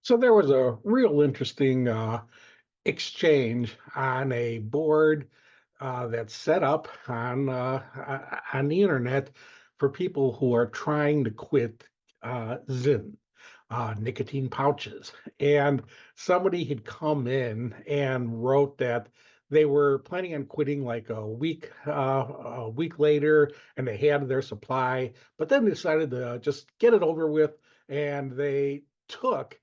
So there was a real interesting exchange on a board that's set up on the internet for people who are trying to quit Zyn, nicotine pouches. And somebody had come in and wrote that they were planning on quitting like a week later, and they had their supply, but then decided to just get it over with, and they took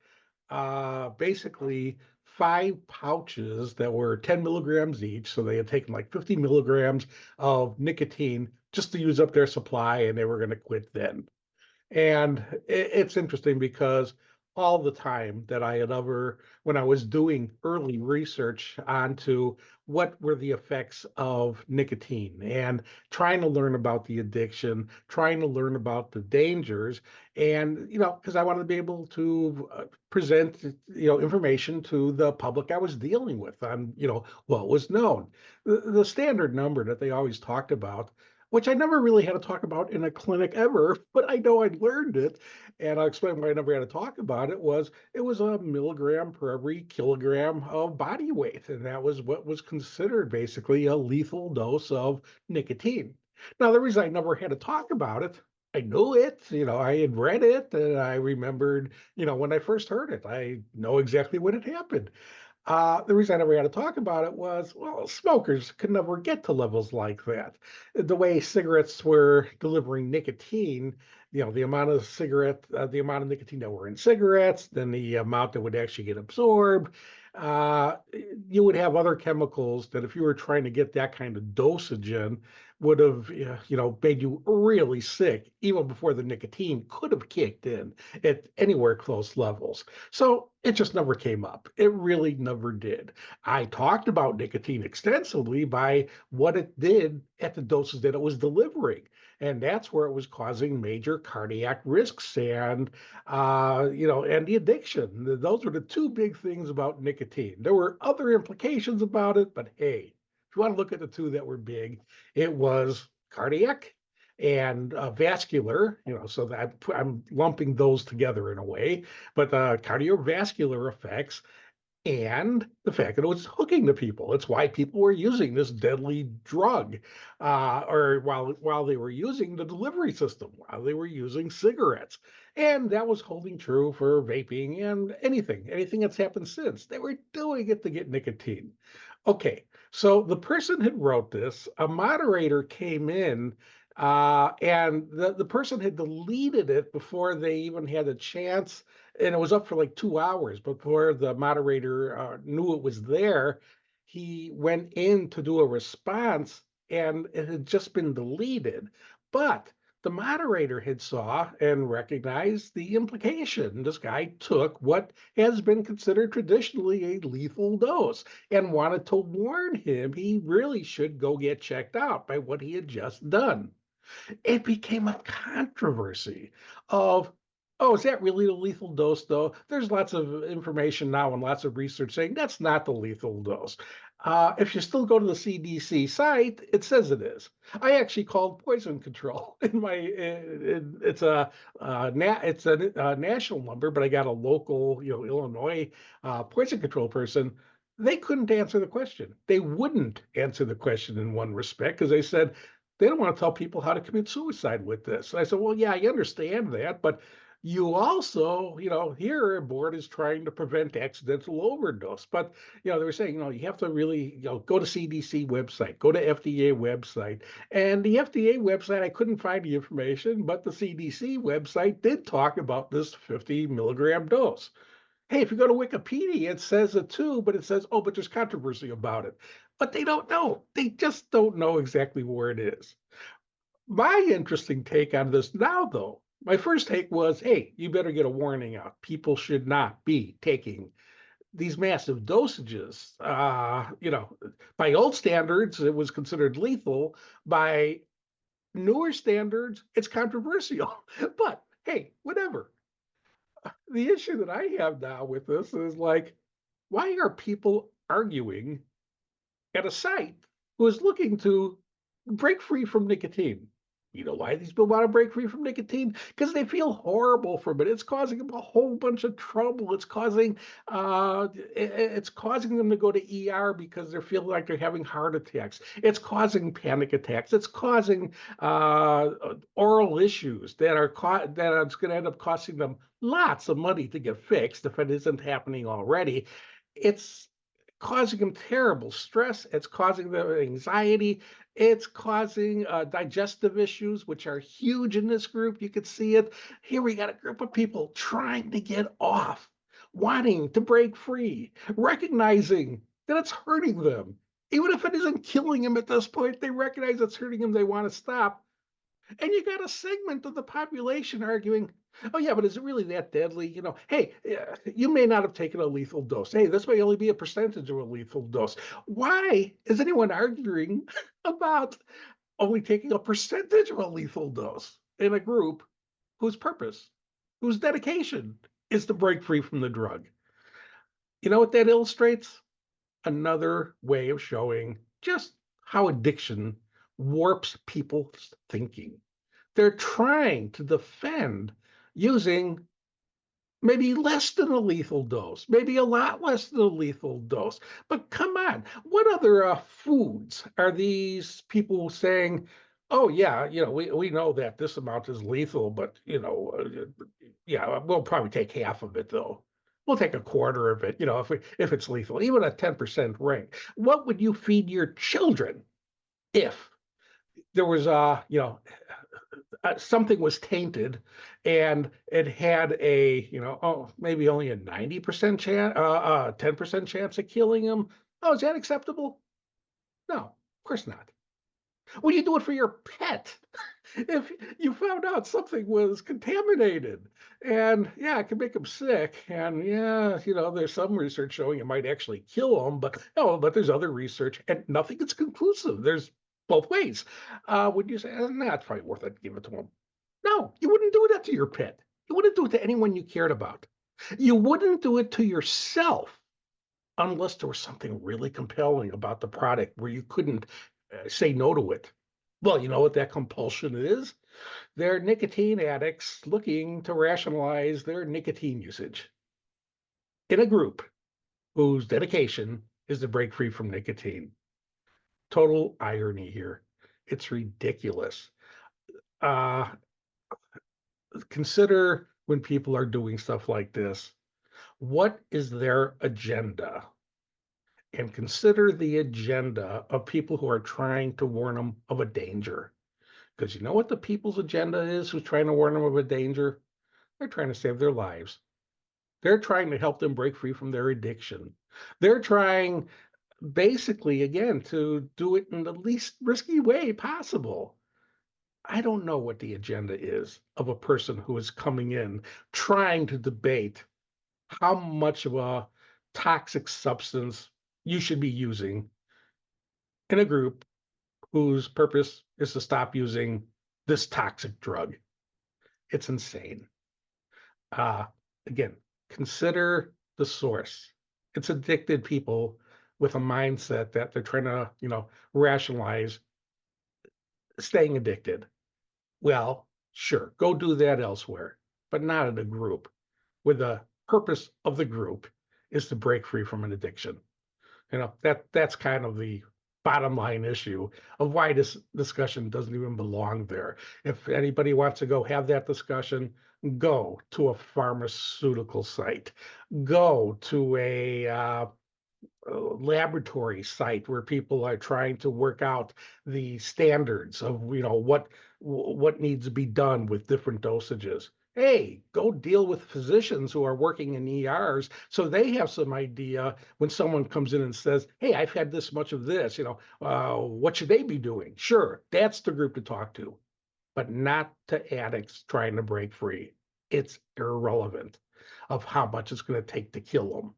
basically 5 pouches that were 10 milligrams each. So they had taken like 50 milligrams of nicotine just to use up their supply, and they were going to quit then. And it's interesting because all the time that I had ever, when I was doing early research onto what were the effects of nicotine and trying to learn about the addiction, trying to learn about the dangers, and, because I wanted to be able to present, information to the public I was dealing with on, what was known. The standard number that they always talked about, which I never really had to talk about in a clinic ever, but I know I'd learned it, and I'll explain why I never had to talk about it. It was a milligram per every kilogram of body weight, and that was what was considered basically a lethal dose of nicotine. Now, the reason I never had to talk about it, I knew it, I had read it, and I remembered, when I first heard it, I know exactly what had happened. The reason I never had to talk about it was, well, smokers could never get to levels like that. The way cigarettes were delivering nicotine, the amount of nicotine that were in cigarettes, then the amount that would actually get absorbed. Uh, you would have other chemicals that, if you were trying to get that kind of dosage in, would have, made you really sick even before the nicotine could have kicked in at anywhere close levels. So it just never came up. It really never did. I talked about nicotine extensively by what it did at the doses that it was delivering. And that's where it was causing major cardiac risks and the addiction. Those were the two big things about nicotine. There were other implications about it, but hey, if you want to look at the two that were big, it was cardiac and vascular, so that I'm lumping those together in a way, but the cardiovascular effects and the fact that it was hooking to people. It's why people were using this deadly drug, or while they were using the delivery system, while they were using cigarettes, and that was holding true for vaping and anything that's happened since. They were doing it to get nicotine. Okay, so the person had wrote this. A moderator came in. And the person had deleted it before they even had a chance, and it was up for like 2 hours before the moderator knew it was there. He went in to do a response, and it had just been deleted. But the moderator had saw and recognized the implication. This guy took what has been considered traditionally a lethal dose and wanted to warn him he really should go get checked out by what he had just done. It became a controversy of, oh, is that really the lethal dose, though? There's lots of information now and lots of research saying that's not the lethal dose. If you still go to the CDC site, it says it is. I actually called poison control in my. It's a national number, but I got a local, Illinois poison control person. They couldn't answer the question. They wouldn't answer the question in one respect because they said they don't want to tell people how to commit suicide with this. And I said, well, yeah, I understand that, but you also, here a board is trying to prevent accidental overdose. But, they were saying, you have to really, go to CDC website, go to FDA website. And the FDA website, I couldn't find the information, but the CDC website did talk about this 50 milligram dose. Hey, if you go to Wikipedia, it says it too, but it says, oh, but there's controversy about it. But they don't know. They just don't know exactly where it is. My interesting take on this now, though, my first take was, hey, you better get a warning out. People should not be taking these massive dosages. By old standards, it was considered lethal. By newer standards, it's controversial. But hey, whatever. The issue that I have now with this is like, why are people arguing at a site who is looking to break free from nicotine? You know why these people want to break free from nicotine? Because they feel horrible from it. It's causing them a whole bunch of trouble. It's causing them to go to ER because they're feeling like they're having heart attacks. It's causing panic attacks. It's causing oral issues that it's going to end up costing them lots of money to get fixed if it isn't happening already. It's causing them terrible stress. It's causing them anxiety. It's causing digestive issues, which are huge in this group. You could see it. Here we got a group of people trying to get off, wanting to break free, recognizing that it's hurting them. Even if it isn't killing them at this point, they recognize it's hurting them. They want to stop. And you got a segment of the population arguing, oh, yeah, but is it really that deadly? Hey, you may not have taken a lethal dose. Hey, this may only be a percentage of a lethal dose. Why is anyone arguing about only taking a percentage of a lethal dose in a group whose purpose, whose dedication is to break free from the drug? You know what that illustrates? Another way of showing just how addiction warps people's thinking. They're trying to defend using maybe less than a lethal dose, maybe a lot less than a lethal dose. But come on, what other foods are these people saying? Oh yeah, we know that this amount is lethal, but yeah, we'll probably take half of it though. We'll take a quarter of it, if it's lethal, even a 10% ring. What would you feed your children if there was something was tainted and it had maybe only a 90% chance, 10% chance of killing him? Oh, is that acceptable? No, of course not. Would you do it for your pet? If you found out something was contaminated and yeah, it could make them sick. And yeah, there's some research showing it might actually kill them, but no, but there's other research and nothing is conclusive. There's both ways. Would you say, nah, it's probably worth it to give it to them? No, you wouldn't do that to your pet. You wouldn't do it to anyone you cared about. You wouldn't do it to yourself unless there was something really compelling about the product where you couldn't say no to it. Well, you know what that compulsion is? They're nicotine addicts looking to rationalize their nicotine usage in a group whose dedication is to break free from nicotine. Total irony here. It's ridiculous. Uh, Consider when people are doing stuff like this, what is their agenda? And consider the agenda of people who are trying to warn them of a danger. Because you know what the people's agenda is who's trying to warn them of a danger? They're trying to save their lives. They're trying to help them break free from their addiction. They're trying, basically, again, to do it in the least risky way possible. I don't know what the agenda is of a person who is coming in trying to debate how much of a toxic substance you should be using in a group whose purpose is to stop using this toxic drug. It's insane. Uh, Again, consider the source. It's addicted people with a mindset that they're trying to, rationalize staying addicted. Well, sure, go do that elsewhere, but not in a group where the purpose of the group is to break free from an addiction. That's kind of the bottom line issue of why this discussion doesn't even belong there. If anybody wants to go have that discussion, go to a pharmaceutical site, go to a laboratory site where people are trying to work out the standards of what needs to be done with different dosages. Hey, go deal with physicians who are working in ERs so they have some idea when someone comes in and says, hey, I've had this much of this, what should they be doing? Sure, that's the group to talk to, but not to addicts trying to break free. It's irrelevant of how much it's going to take to kill them.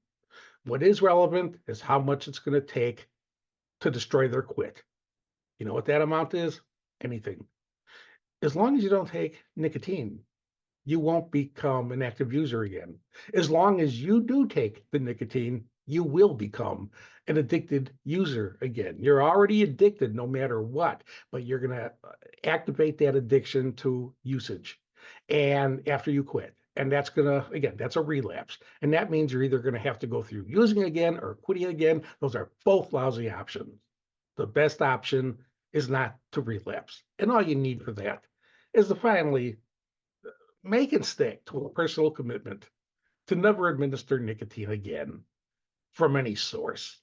What is relevant is how much it's going to take to destroy their quit. You know what that amount is? Anything. As long as you don't take nicotine, you won't become an active user again. As long as you do take the nicotine, you will become an addicted user again. You're already addicted no matter what, but you're going to activate that addiction to usage. And after you quit, and that's going to, again, that's a relapse. And that means you're either going to have to go through using again or quitting again. Those are both lousy options. The best option is not to relapse. And all you need for that is to finally make and stick to a personal commitment to never administer nicotine again from any source.